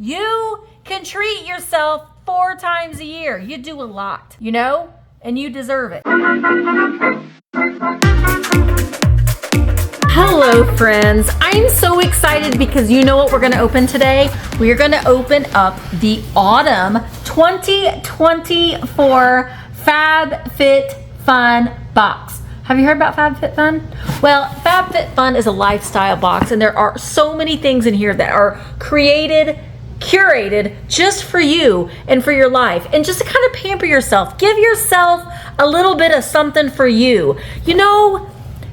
You can treat yourself 4 times a year. You do a lot, you know, and you deserve it. Hello, friends. I'm so excited because you know what we're going to open today? We are going to open up the Autumn 2024 FabFitFun box. Have you heard about FabFitFun? Well, FabFitFun is a lifestyle box, and there are so many things in here that are curated just for you and for your life, and just to kind of pamper yourself. Give yourself a little bit of something for you. You know,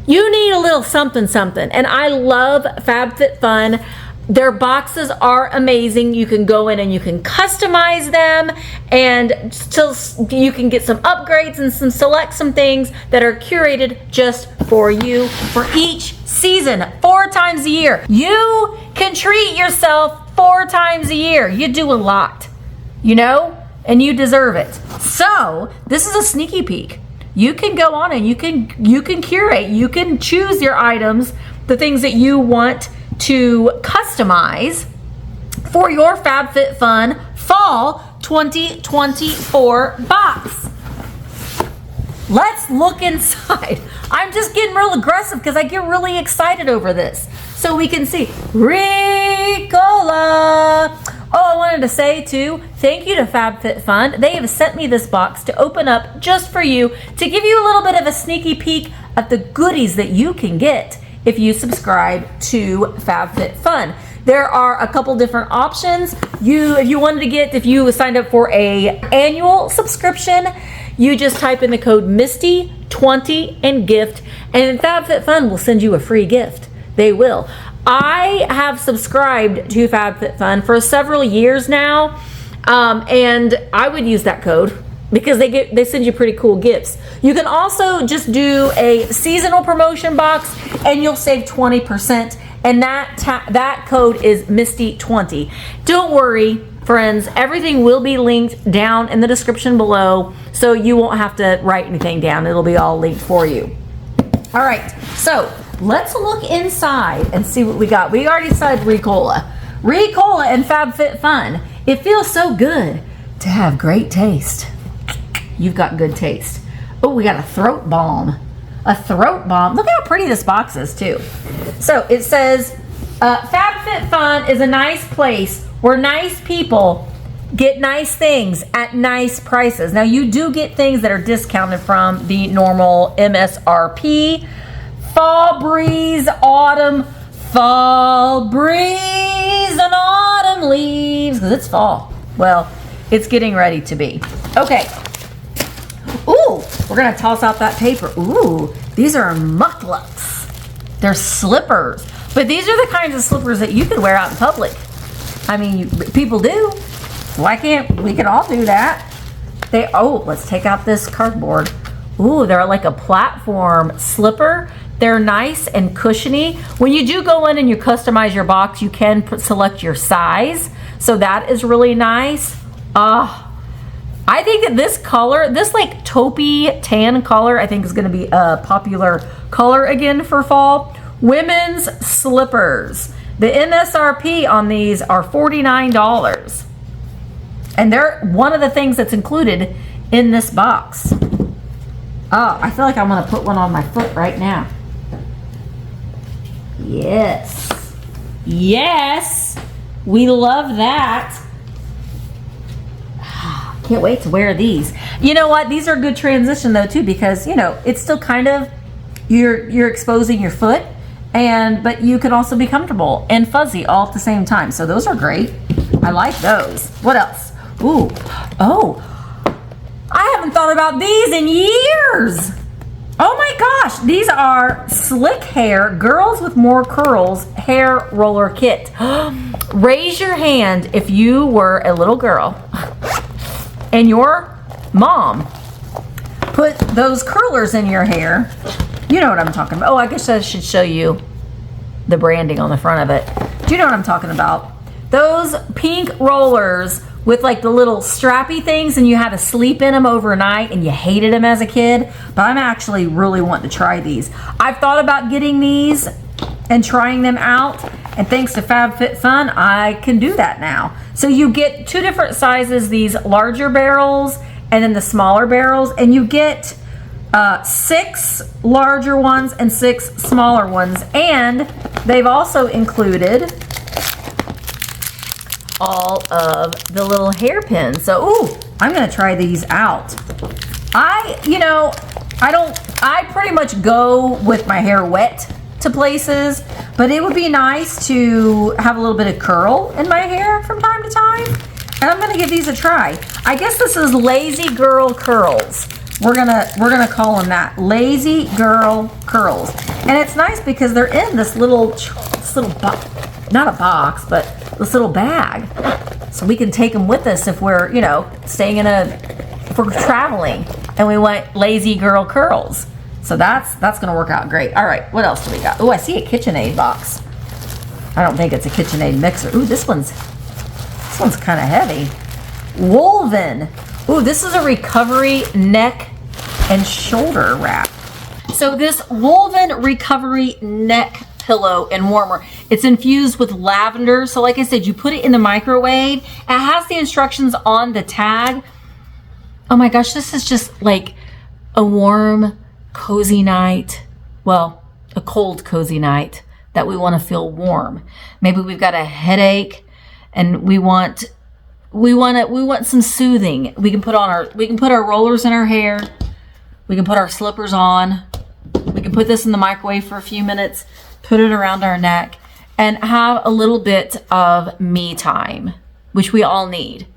you need a little something, and I love FabFitFun. Their boxes are amazing. You can go in and you can customize them, and still you can get some upgrades and select some things that are curated just for you for each season, 4 times a year. You can treat yourself 4 times a year. You do a lot, you know, and you deserve it. So this is a sneaky peek. You can go on and you can curate. You can choose your items, the things that you want to customize for your FabFitFun Fall 2024 box. Let's look inside. I'm just getting real aggressive because I get really excited over this. So we can see Ricola. Oh, I wanted to say too, thank you to FabFitFun. They have sent me this box to open up just for you, to give you a little bit of a sneaky peek at the goodies that you can get if you subscribe to FabFitFun. There are a couple different options. If you signed up for a annual subscription, you just type in the code MISTY20 and gift, and FabFitFun will send you a free gift. They will. I have subscribed to FabFitFun for several years now, and I would use that code because they send you pretty cool gifts. You can also just do a seasonal promotion box and you'll save 20%, and that code is MISTY20. Don't worry, friends, everything will be linked down in the description below, so you won't have to write anything down. It'll be all linked for you. All right, so let's look inside and see what we got. We already said Ricola and FabFitFun. It feels so good to have great taste. You've got good taste. Oh, we got a throat balm. A throat balm. Look how pretty this box is too. So it says, FabFitFun is a nice place where nice people get nice things at nice prices. Now you do get things that are discounted from the normal MSRP. Fall breeze, autumn, fall breeze and autumn leaves, because it's fall. Well, it's getting ready to be. Okay. Ooh, we're gonna toss out that paper. Ooh, these are mucklucks. They're slippers, but these are the kinds of slippers that you could wear out in public. I mean, people do. Why can't we can all do that? Let's take out this cardboard. Ooh, they're like a platform slipper. They're nice and cushiony. When you do go in and you customize your box, you can select your size. So that is really nice. I think that this color, this like taupey tan color, I think is gonna be a popular color again for fall. Women's slippers. The MSRP on these are $49. And they're one of the things that's included in this box. Oh, I feel like I'm gonna put one on my foot right now. Yes. Yes. We love that. Can't wait to wear these. You know what? These are a good transition though too, because you know, it's still kind of, you're exposing your foot, but you can also be comfortable and fuzzy all at the same time. So those are great. I like those. What else? Ooh. Oh. I haven't thought about these in years. Oh my gosh, these are Slick Hair Girls with More Curls Hair Roller Kit. Raise your hand if you were a little girl and your mom put those curlers in your hair. You know what I'm talking about. Oh, I guess I should show you the branding on the front of it. Do you know what I'm talking about? Those pink rollers with like the little strappy things, and you had to sleep in them overnight and you hated them as a kid, but I'm actually really wanting to try these. I've thought about getting these and trying them out, And thanks to FabFitFun, I can do that now. So you get 2 different sizes, these larger barrels and then the smaller barrels, and you get 6 larger ones and 6 smaller ones. And they've also included all of the little hairpins. So, ooh, I'm gonna try these out. I pretty much go with my hair wet to places, but it would be nice to have a little bit of curl in my hair from time to time. And I'm gonna give these a try. I guess this is Lazy Girl Curls. We're gonna call them that, Lazy Girl Curls. And it's nice because they're in this little not a box, but this little bag. So we can take them with us if we're, staying if we're traveling and we want Lazy Girl Curls. So that's gonna work out great. All right, what else do we got? Oh, I see a KitchenAid box. I don't think it's a KitchenAid mixer. Ooh, this one's kind of heavy. Woven. Ooh, this is a recovery neck and shoulder wrap. So this woven recovery neck pillow and warmer, it's infused with lavender. So like I said, you put it in the microwave. It has the instructions on the tag. Oh my gosh, this is just like a warm, cozy night. Well, a cold, cozy night that we want to feel warm. Maybe we've got a headache and we want some soothing. We can put our rollers in our hair. We can put our slippers on. We can put this in the microwave for a few minutes, put it around our neck, and have a little bit of me time, which we all need.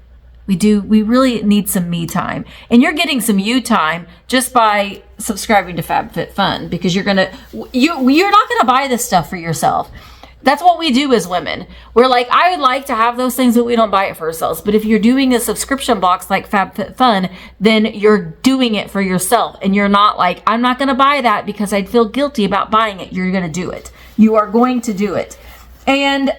We really need some me time. And you're getting some you time just by subscribing to FabFitFun, because you're not gonna buy this stuff for yourself. That's what we do as women. We're like, I would like to have those things, but we don't buy it for ourselves. But if you're doing a subscription box like FabFitFun, then you're doing it for yourself. And you're not like, I'm not going to buy that because I'd feel guilty about buying it. You're going to do it. You are going to do it. And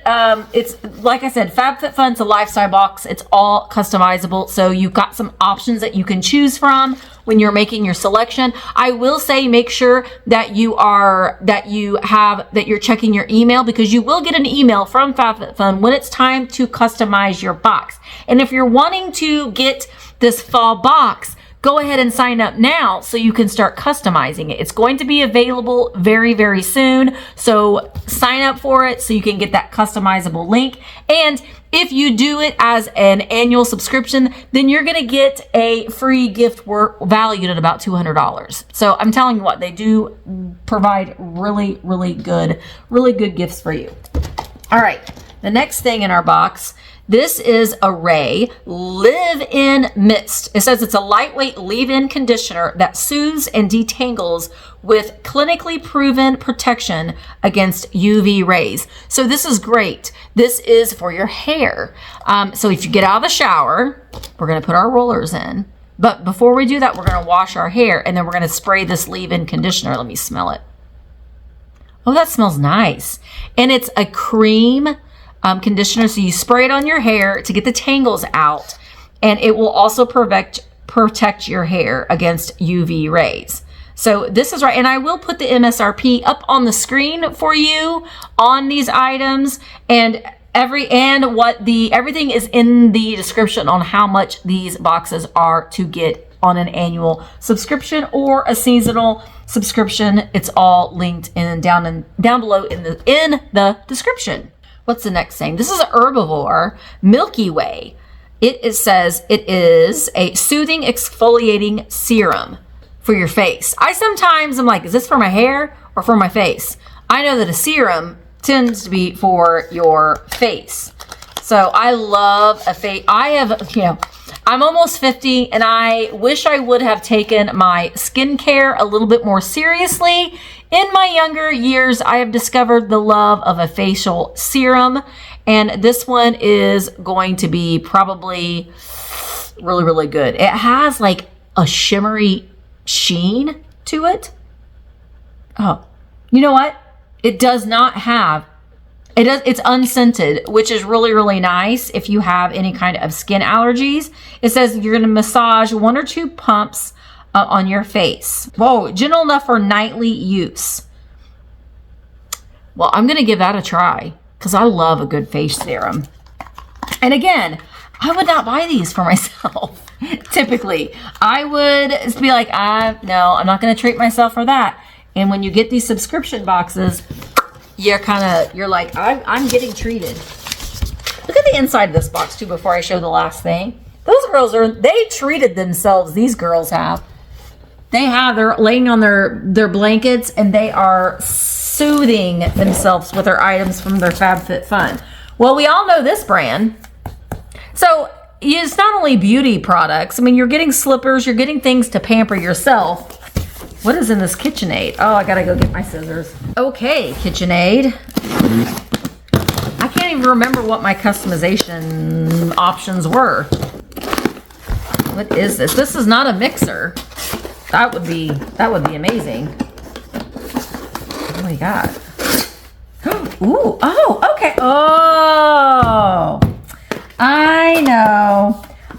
it's, like I said, FabFitFun's a lifestyle box. It's all customizable. So you've got some options that you can choose from when you're making your selection. I will say, make sure that you're checking your email, because you will get an email from FabFitFun when it's time to customize your box. And if you're wanting to get this fall box, go ahead and sign up now so you can start customizing it. It's going to be available very, very soon. So sign up for it so you can get that customizable link. And if you do it as an annual subscription, then you're going to get a free gift valued at about $200. So I'm telling you what, they do provide really, really good gifts for you. All right, the next thing in our box, this is Array Live-In Mist. It says it's a lightweight leave-in conditioner that soothes and detangles with clinically proven protection against UV rays. So this is great. This is for your hair. So if you get out of the shower, we're going to put our rollers in. But before we do that, we're going to wash our hair, and then we're going to spray this leave-in conditioner. Let me smell it. Oh, that smells nice. And it's a cream conditioner, so you spray it on your hair to get the tangles out, and it will also protect your hair against UV rays. So this is right, and I will put the MSRP up on the screen for you on these items, and everything is in the description on how much these boxes are to get on an annual subscription or a seasonal subscription. It's all linked down below in the description. What's the next thing? This is an Herbivore Milky Way. It says it is a soothing exfoliating serum for your face. I'm like, is this for my hair or for my face? I know that a serum tends to be for your face. So I love a face. I'm almost 50, and I wish I would have taken my skincare a little bit more seriously. In my younger years, I have discovered the love of a facial serum, and this one is going to be probably really, really good. It has like a shimmery sheen to it. Oh, you know what? It does not have, it's unscented, which is really, really nice if you have any kind of skin allergies. It says you're going to massage 1 or 2 pumps on your face. Whoa, gentle enough for nightly use. Well, I'm going to give that a try. because I love a good face serum. And again, I would not buy these for myself. Typically, I would be like, no, I'm not going to treat myself for that. And when you get these subscription boxes, you're like, I'm getting treated. Look at the inside of this box too before I show the last thing. Those girls they treated themselves. These girls have. They're laying on their blankets and they are soothing themselves with their items from their FabFitFun. Well, we all know this brand. So it's not only beauty products. I mean, you're getting slippers, you're getting things to pamper yourself. What is in this KitchenAid? Oh, I gotta go get my scissors. Okay, KitchenAid. I can't even remember what my customization options were. What is this? This is not a mixer. That would be amazing. What do we got? Ooh, oh, okay. Oh,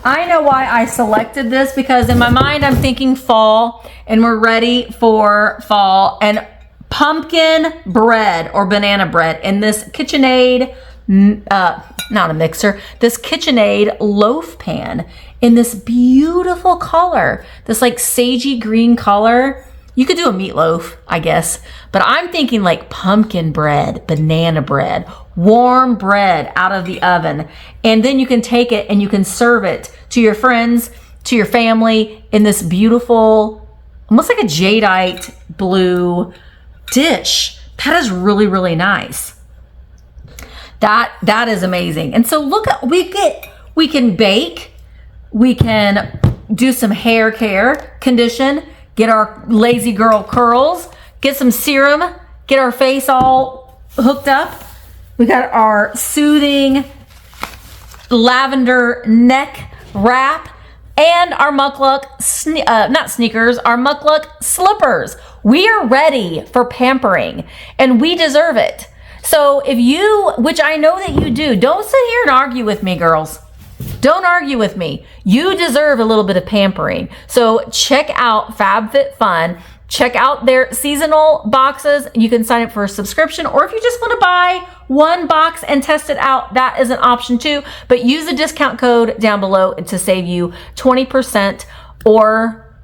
I know why I selected this, because in my mind I'm thinking fall and we're ready for fall, and pumpkin bread or banana bread in this KitchenAid, not a mixer, this KitchenAid loaf pan in this beautiful color, this like sagey green color. You could do a meatloaf, I guess, but I'm thinking like pumpkin bread, banana bread, warm bread out of the oven. And then you can take it and you can serve it to your friends, to your family in this beautiful, almost like a jadeite blue dish. That is really, really nice. That is amazing. And so look at, we can bake, we can do some hair care, condition, get our lazy girl curls, get some serum, get our face all hooked up. We got our soothing lavender neck wrap and our Muckluck, not sneakers, our Muckluck slippers. We are ready for pampering and we deserve it. So if you, which I know that you do, don't sit here and argue with me, girls. Don't argue with me. You deserve a little bit of pampering. So check out FabFitFun. Check out their seasonal boxes. You can sign up for a subscription, or if you just want to buy one box and test it out, that is an option too. But use the discount code down below to save you 20%, or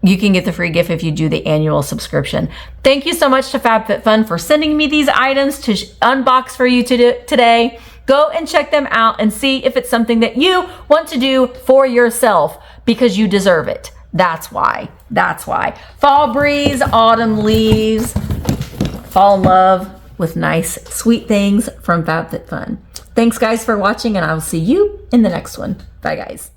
you can get the free gift if you do the annual subscription. Thank you so much to FabFitFun for sending me these items to unbox for you today. Go and check them out and see if it's something that you want to do for yourself, because you deserve it. That's why. That's why. Fall breeze, autumn leaves. Fall in love with nice, sweet things from FabFitFun. Thanks, guys, for watching, and I will see you in the next one. Bye, guys.